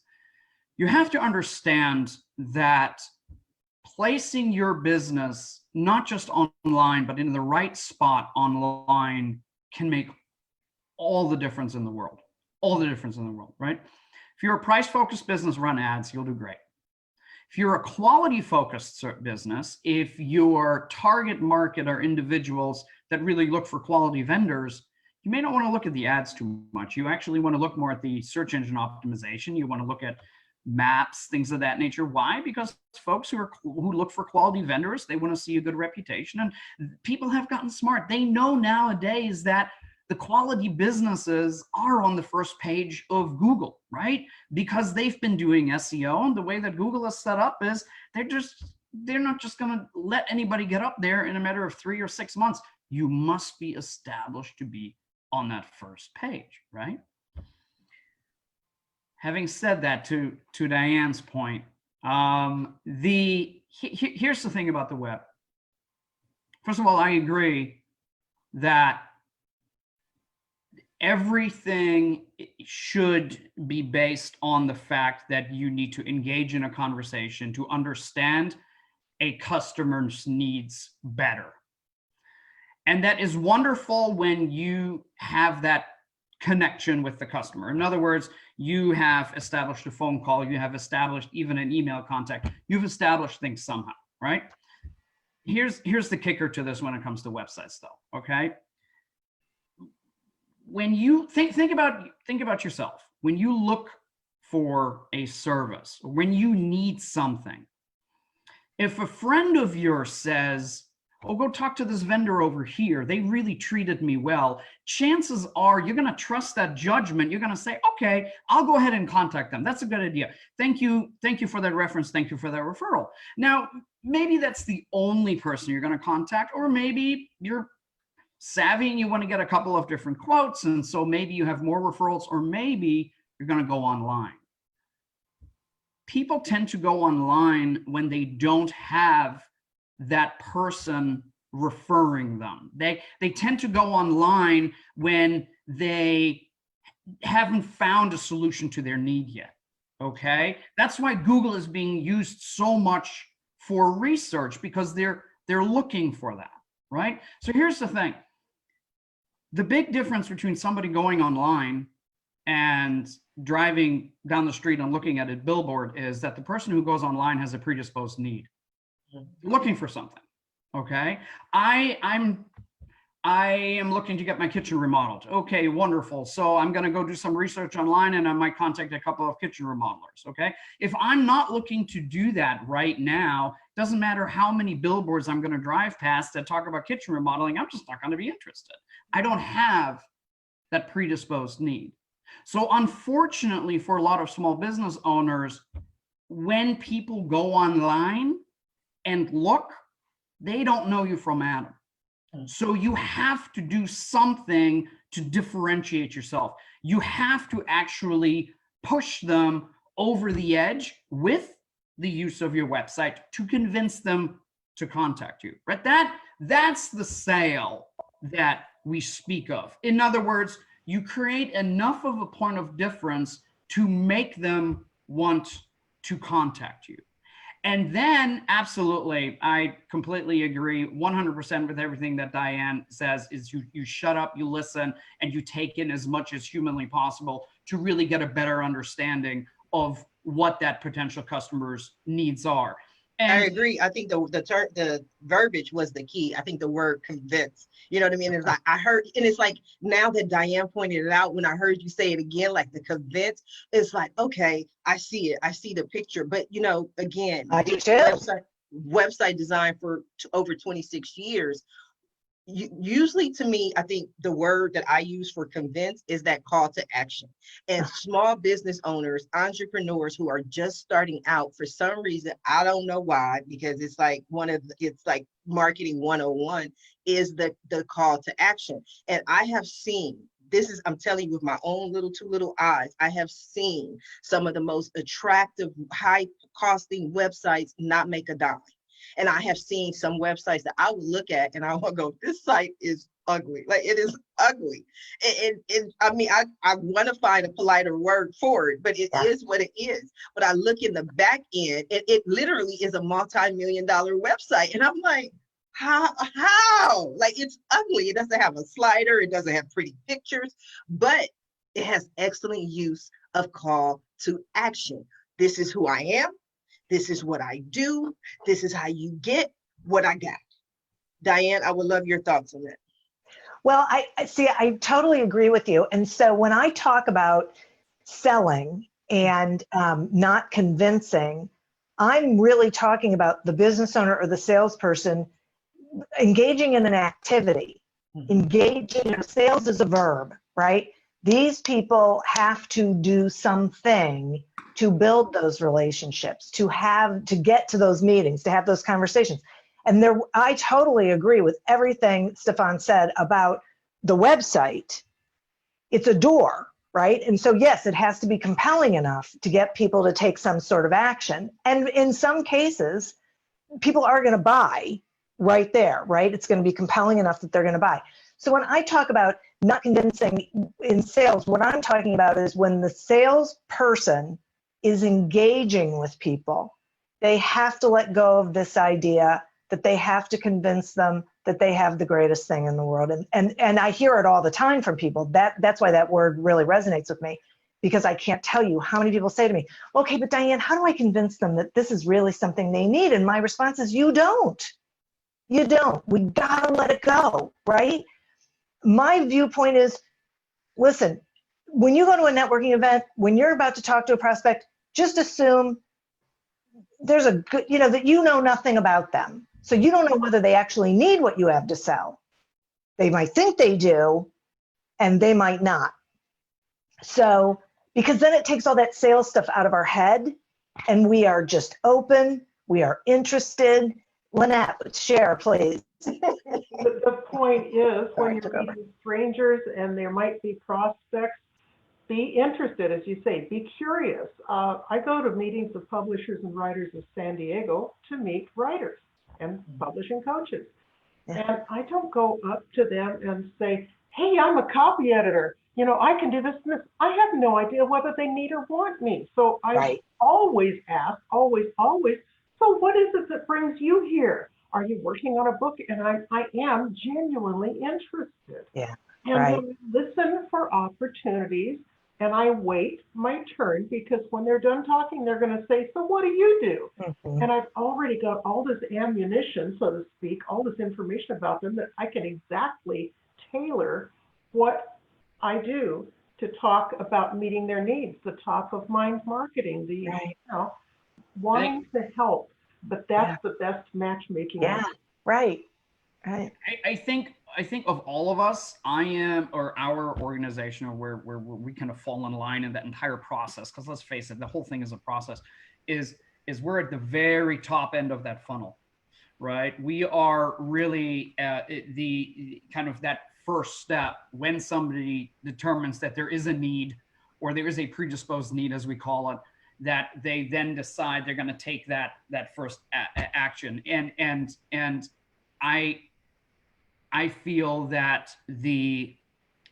you have to understand that placing your business not just online, but in the right spot online can make all the difference in the world. All the difference in the world, right? If you're a price-focused business, run ads, you'll do great. If you're a quality-focused business, if your target market are individuals that really look for quality vendors, you may not want to look at the ads too much. You actually want to look more at the search engine optimization. You want to look at maps, things of that nature. Why? Because folks who look for quality vendors, they want to see a good reputation, and people have gotten smart. They know nowadays that the quality businesses are on the first page of Google, right? Because they've been doing SEO, and the way that Google is set up is they're not just going to let anybody get up there in a matter of 3 or 6 months. You must be established to be on that first page, right? Having said that, to Diane's point, here's the thing about the web. First of all, I agree that everything should be based on the fact that you need to engage in a conversation to understand a customer's needs better. And that is wonderful when you have that connection with the customer. In other words, you have established a phone call, you have established even an email contact, you've established things somehow, right? Here's the kicker to this when it comes to websites though, okay? When you think about yourself, when you look for a service, or when you need something, if a friend of yours says, oh, go talk to this vendor over here, they really treated me well, chances are you're going to trust that judgment. You're going to say, okay, I'll go ahead and contact them. That's a good idea. Thank you for that reference. Thank you for that referral. Now, maybe that's the only person you're going to contact, or maybe you're savvy and you want to get a couple of different quotes, and so maybe you have more referrals, or maybe you're going to go online. People tend to go online when they don't have that person referring them. They tend to go online when they haven't found a solution to their need yet, okay? That's why Google is being used so much for research, because they're looking for that, right? So here's the thing. The big difference between somebody going online and driving down the street and looking at a billboard is that the person who goes online has a predisposed need, looking for something. Okay, I am looking to get my kitchen remodeled. Okay, wonderful. So I'm going to go do some research online, and I might contact a couple of kitchen remodelers. Okay, if I'm not looking to do that right now, doesn't matter how many billboards I'm going to drive past that talk about kitchen remodeling, I'm just not going to be interested. I don't have that predisposed need. So unfortunately, for a lot of small business owners, when people go online and look, they don't know you from Adam. So you have to do something to differentiate yourself. You have to actually push them over the edge with the use of your website to convince them to contact you, right? That's the sale that we speak of. In other words, you create enough of a point of difference to make them want to contact you. And then, absolutely, I completely agree 100% with everything that Diane says, is you shut up, you listen, and you take in as much as humanly possible to really get a better understanding of what that potential customer's needs are. And I agree. I think the verbiage was the key. I think the word convince, you know what I mean? It's like, I heard, and it's like, now that Diane pointed it out, when I heard you say it again, like the convince, it's like, okay, I see it. I see the picture. But, you know, again, I do too. Website design for over 26 years. Usually, to me, I think the word that I use for convince is that call to action. And small business owners, entrepreneurs who are just starting out, for some reason, I don't know why, because it's like it's like marketing 101 is the call to action. And I have seen, I'm telling you with my own two little eyes, I have seen some of the most attractive, high costing websites not make a dime. And I have seen some websites that I would look at and I will go, this site is ugly. Like, it is ugly. And I mean, I want to find a politer word for it, but it is what it is. But I look in the back end, and it literally is a multi-million-dollar website. And I'm like, how? Like, it's ugly. It doesn't have a slider. It doesn't have pretty pictures, but it has excellent use of call to action. This is who I am. This is what I do. This is how you get what I got. Diane, I would love your thoughts on that. Well, I see, I totally agree with you. And so when I talk about selling and not convincing, I'm really talking about the business owner or the salesperson engaging in an activity Engaging, sales is a verb, right? These people have to do something to build those relationships, to get to those meetings, to have those conversations. And I totally agree with everything Stephan said about the website. It's a door, right? And so, yes, it has to be compelling enough to get people to take some sort of action. And in some cases, people are going to buy right there, right? It's going to be compelling enough that they're going to buy. So when I talk about not convincing in sales, what I'm talking about is when the salesperson is engaging with people, they have to let go of this idea that they have to convince them that they have the greatest thing in the world. And I hear it all the time from people. That's why that word really resonates with me, because I can't tell you how many people say to me, okay, but Diane, how do I convince them that this is really something they need? And my response is, you don't. You don't. We gotta let it go, right? My viewpoint is, listen, when you go to a networking event, when you're about to talk to a prospect, just assume there's a good, that you know nothing about them. So you don't know whether they actually need what you have to sell. They might think they do, and they might not. So, because then it takes all that sales stuff out of our head, and we are just open, we are interested. Lynette, share, please. The point is, when you're meeting strangers and there might be prospects, be interested, as you say, be curious. I go to meetings of publishers and writers in San Diego to meet writers and publishing coaches. And I don't go up to them and say, hey, I'm a copy editor. I can do this and this. I have no idea whether they need or want me. So I always ask, always, so what is it that brings you here? Are you working on a book? And I am genuinely interested. Yeah. And then listen for opportunities, and I wait my turn, because when they're done talking, they're going to say, so what do you do? And I've already got all this ammunition, so to speak, all this information about them that I can exactly tailor what I do to talk about meeting their needs, the top of mind marketing, wanting to help. But that's the best matchmaking. Yeah, right. I think of all of us, our organization, or where we kind of fall in line in that entire process, because let's face it, the whole thing is a process, is we're at the very top end of that funnel, right? We are really the kind of that first step when somebody determines that there is a need, or there is a predisposed need, as we call it, that they then decide they're going to take that first action. And I feel that the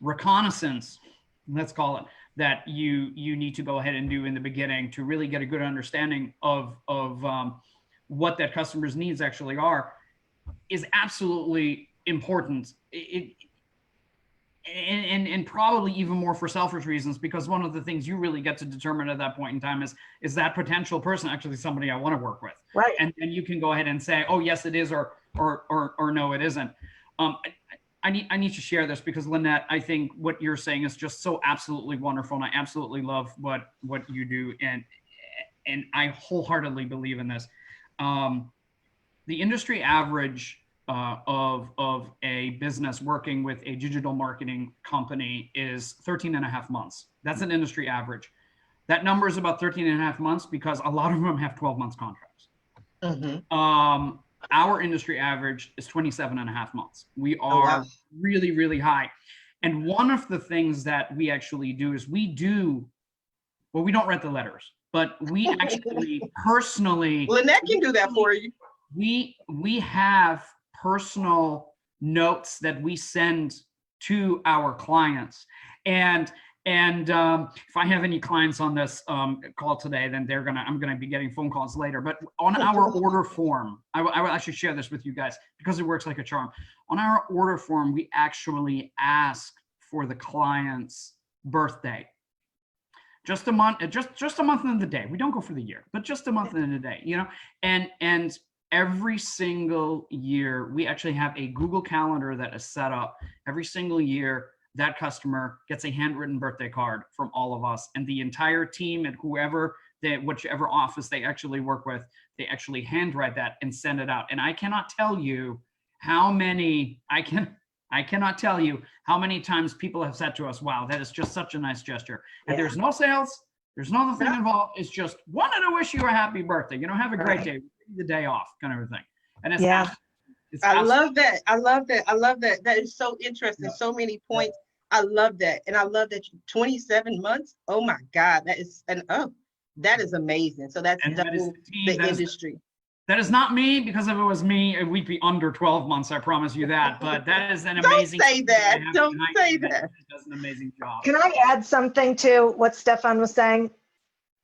reconnaissance, let's call it, that you need to go ahead and do in the beginning to really get a good understanding of what that customer's needs actually are, is absolutely important. And probably even more for selfish reasons, because one of the things you really get to determine at that point in time is that potential person actually somebody I want to work with, right? And you can go ahead and say, oh yes it is, or no it isn't. I need to share this, because Lynette, I think what you're saying is just so absolutely wonderful, and I absolutely love what you do, and I wholeheartedly believe in this. The industry average of a business working with a digital marketing company is 13 and a half months. That's an industry average. That number is about 13 and a half months because a lot of them have 12 months contracts. Our industry average is 27 and a half months. We are really, really high. And one of the things that we actually do is we don't write the letters, but we actually personally. Lynette can do that for you. We have personal notes that we send to our clients, and if I have any clients on this call today, then I'm gonna be getting phone calls later. But on our order form, I will actually share this with you guys because it works like a charm. On our order form, we actually ask for the client's birthday. Just a month in the day. We don't go for the year, but just a month in the day, and every single year, we actually have a Google Calendar that is set up. Every single year, that customer gets a handwritten birthday card from all of us, and the entire team and whichever office they actually work with, they actually handwrite that and send it out. And I cannot tell you how many, I cannot tell you how many times people have said to us, wow, that is just such a nice gesture. And there's no sales, there's no nothing involved. It's just wanted to wish you a happy birthday. Have a great day, the day off, kind of a thing. And it's I love that. I love that. I love that. That is so interesting. Yeah. So many points. I love that. And I love that 27 months. Oh my God. That is that is amazing. So that's double the industry. That is not me, because if it was me, we'd be under 12 months. I promise you that. But that is an amazing. Don't say that. Don't say that. It does an amazing job. Can I add something to what Stephan was saying?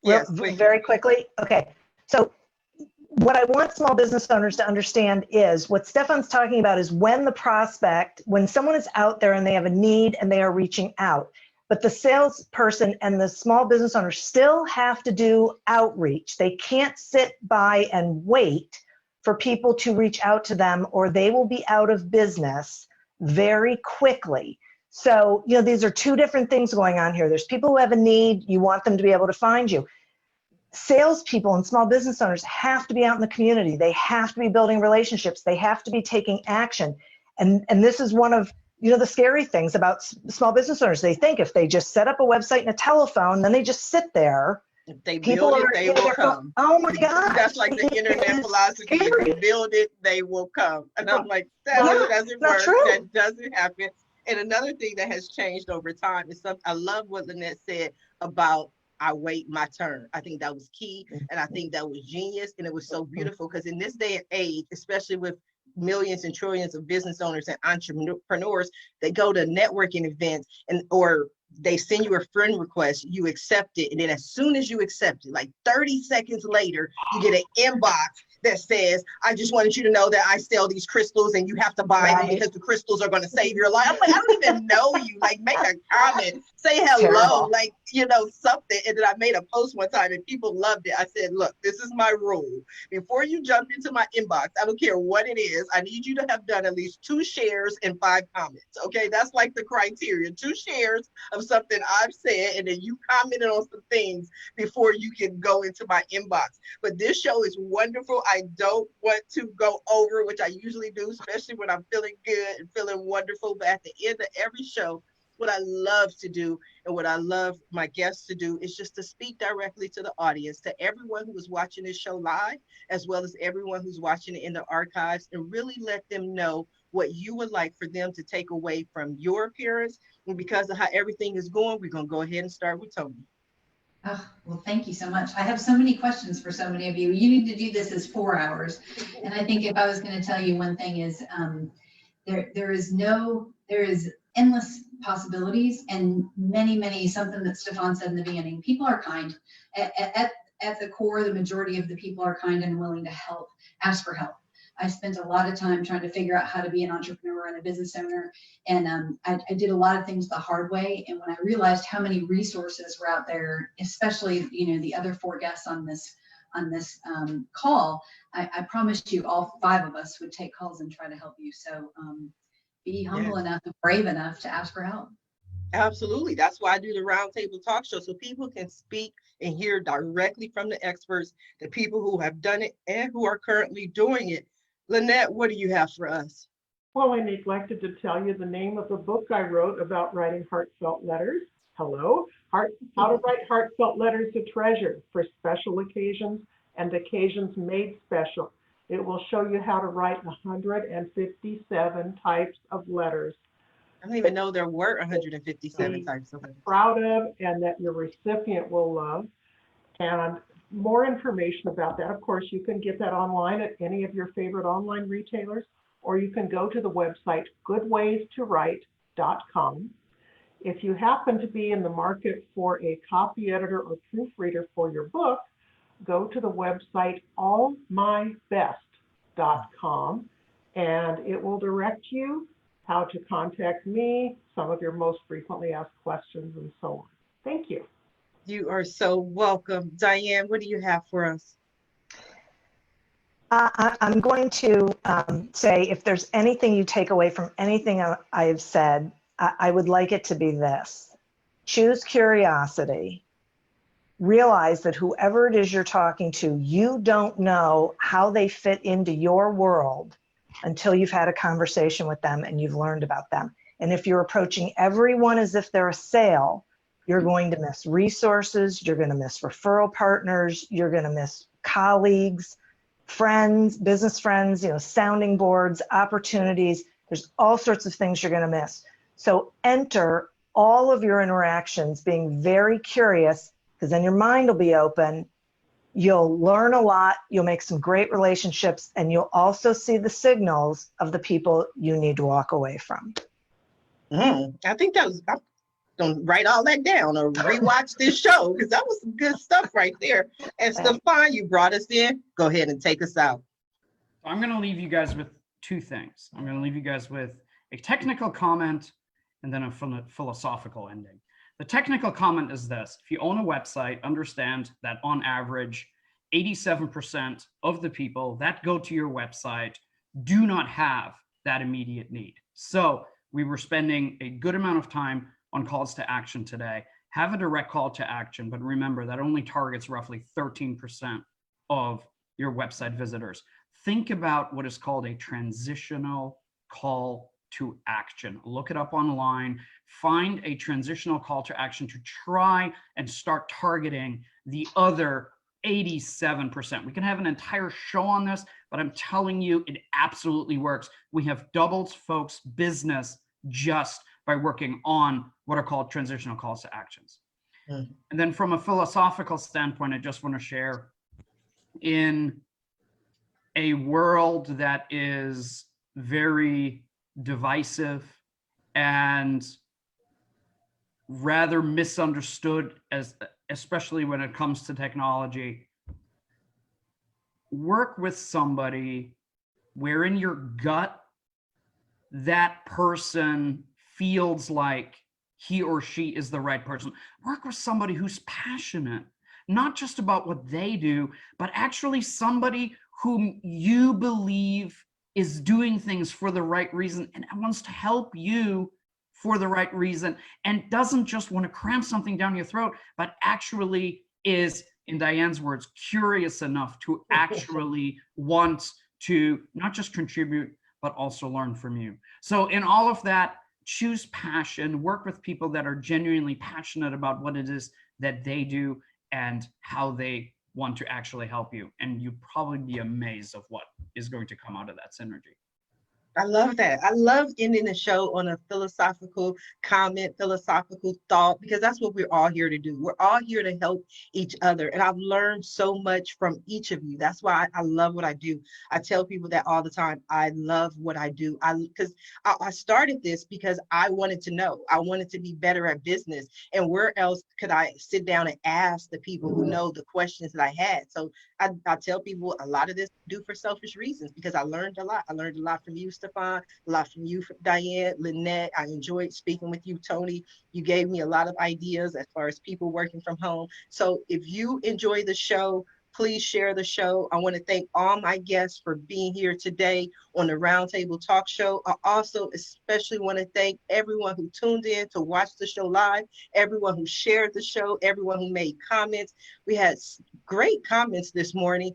Yes, very quickly. Okay. So what I want small business owners to understand is what Stephan's talking about is when someone is out there and they have a need and they are reaching out, but the salesperson and the small business owner still have to do outreach. They can't sit by and wait for people to reach out to them, or they will be out of business very quickly. So, these are two different things going on here. There's people who have a need. You want them to be able to find you. Salespeople and small business owners have to be out in the community. They have to be building relationships. They have to be taking action. And this is one of the scary things about small business owners. They think if they just set up a website and a telephone, then they just sit there. If they build it, they will come. Oh my God. That's like the internet philosophy. If you build it, they will come. And I'm like, that doesn't work. That doesn't happen. And another thing that has changed over time is I love what Lynette said about I wait my turn. I think that was key. And I think that was genius. And it was so beautiful because in this day and age, especially with millions and trillions of business owners and entrepreneurs, they go to networking events or they send you a friend request, you accept it. And then as soon as you accept it, like 30 seconds later, you get an inbox that says, I just wanted you to know that I sell these crystals and you have to buy them because the crystals are going to save your life. I'm like, I don't even know you. Like, make a comment, say hello, like, something. And then I made a post one time and people loved it. I said, look, this is my rule. Before you jump into my inbox, I don't care what it is. I need you to have done at least 2 shares and 5 comments. Okay. That's like the criteria, 2 shares of something I've said. And then you commented on some things before you can go into my inbox. But this show is wonderful. I don't want to go over, which I usually do, especially when I'm feeling good and feeling wonderful. But at the end of every show, what I love to do and what I love my guests to do is just to speak directly to the audience, to everyone who is watching this show live, as well as everyone who's watching it in the archives, and really let them know what you would like for them to take away from your appearance. And because of how everything is going, we're going to go ahead and start with Toni. Oh, well, thank you so much. I have so many questions for so many of you. You need to do this as 4 hours. And I think if I was going to tell you one thing is there is endless possibilities and many, something that Stephan said in the beginning, people are kind. At the core, the majority of the people are kind and willing to help, ask for help. I spent a lot of time trying to figure out how to be an entrepreneur and a business owner. And I did a lot of things the hard way. And when I realized how many resources were out there, especially, the other 4 guests on this call, I promised you all 5 of us would take calls and try to help you. So be humble enough and brave enough to ask for help. Absolutely. That's why I do the Roundtable Talk Show, so people can speak and hear directly from the experts, the people who have done it and who are currently doing it. Lynette, what do you have for us? Well, I neglected to tell you the name of the book I wrote about writing heartfelt letters. Hello, How to Write Heartfelt Letters to Treasure for Special Occasions and Occasions Made Special. It will show you how to write 157 types of letters. I didn't even know there were 157 types of letters. Proud of and that your recipient will love. And more information about that, of course, you can get that online at any of your favorite online retailers, or you can go to the website goodwaystowrite.com. If you happen to be in the market for a copy editor or proofreader for your book, go to the website allmybest.com, and it will direct you how to contact me, some of your most frequently asked questions, and so on. Thank you. You are so welcome. Diane, what do you have for us? I'm going to say if there's anything you take away from anything I've said, I would like it to be this. Choose curiosity. Realize that whoever it is you're talking to, you don't know how they fit into your world. until you've had a conversation with them and you've learned about them. And if you're approaching everyone as if they're a sale, you're going to miss resources, you're going to miss referral partners, you're going to miss colleagues, friends, business friends, sounding boards, opportunities. There's all sorts of things you're going to miss. So enter all of your interactions being very curious, because then your mind will be open. You'll learn a lot, you'll make some great relationships, and you'll also see the signals of the people you need to walk away from. I think I'm gonna write all that down or rewatch this show, because that was some good stuff right there. And Stephan, you brought us in. Go ahead and take us out. I'm going to leave you guys with two things. I'm going to leave you guys with a technical comment and then a philosophical ending. The technical comment is this: if you own a website, understand that on average, 87% of the people that go to your website do not have that immediate need. So we were spending a good amount of time on calls to action today. Have a direct call to action, but remember that only targets roughly 13% of your website visitors. Think about what is called a transitional call to action. Look it up online, find a transitional call to action to try and start targeting the other 87%. We can have an entire show on this, but I'm telling you, it absolutely works. We have doubled folks' business just by working on what are called transitional calls to actions. And then from a philosophical standpoint, I just want to share, in a world that is very divisive and rather misunderstood, especially when it comes to technology, work with somebody where in your gut that person feels like he or she is the right person. Work with somebody who's passionate, not just about what they do, but actually somebody whom you believe is doing things for the right reason and wants to help you for the right reason, and doesn't just want to cram something down your throat, but actually is, in Diane's words, curious enough to actually want to not just contribute, but also learn from you. So in all of that, choose passion, work with people that are genuinely passionate about what it is that they do and how they want to actually help you. And you'd probably be amazed of what is going to come out of that synergy. I love that. I love ending the show on a philosophical comment, philosophical thought, because that's what we're all here to do. We're all here to help each other. And I've learned so much from each of you. That's why I love what I do. I tell people that all the time. I love what I do. Because I started this because I wanted to know. I wanted to be better at business. And where else could I sit down and ask the people who know the questions that I had? So I tell people a lot of this I do for selfish reasons, because I learned a lot. I learned a lot from you, Stephan, a lot from you, Diane, Lynette. I enjoyed speaking with you, Toni. You gave me a lot of ideas as far as people working from home. So if you enjoy the show, please share the show. I want to thank all my guests for being here today on the Roundtable Talk Show. I also especially want to thank everyone who tuned in to watch the show live, everyone who shared the show, everyone who made comments. We had great comments this morning.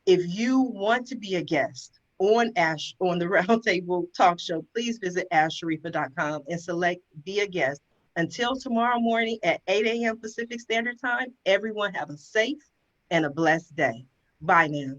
If you want to be a guest on the Roundtable Talk Show, please visit ashsharifa.com and select Be a Guest. Until tomorrow morning at 8 a.m. Pacific Standard Time, everyone have a safe and a blessed day. Bye now.